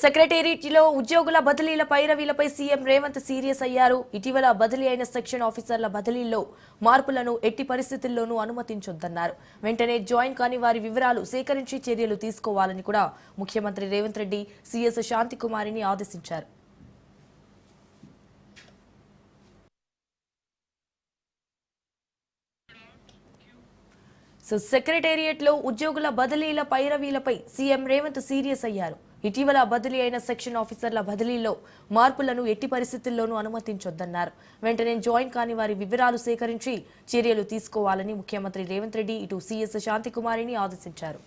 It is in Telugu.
సెక్రటేరియట్లో ఉద్యోగుల బదిలీల పైరవీలపై సీఎం రేవంత్ సీరియస్ అయ్యారు. ఇటీవల బదిలీ అయిన సెక్షన్ ఆఫీసర్ల బదిలీల్లో మార్పులను ఎట్టి పరిస్థితుల్లోనూ అనుమతించొద్దన్నారు. వెంటనే జాయిన్ కాని వారి వివరాలు సేకరించి చర్యలు తీసుకోవాలని కూడా ముఖ్యమంత్రి రేవంత్ రెడ్డి సీఎస్ శాంతికుమారిని ఆదేశించారు. సెక్రటేరియట్లో ఉద్యోగుల బదిలీల పైరవీలపై సీఎం రేవంత్ సీరియస్ అయ్యారు. ఇటీవల బదిలీ అయిన సెక్షన్ ఆఫీసర్ల బదిలీలో మార్పులను ఎట్టి పరిస్థితుల్లోనూ అనుమతించొద్దన్నారు. వెంటనే జాయిన్ కాని వారి వివరాలు సేకరించి చర్యలు తీసుకోవాలని ముఖ్యమంత్రి రేవంత్ రెడ్డి ఇటు సీఎస్ శాంతికుమారిని ఆదేశించారు.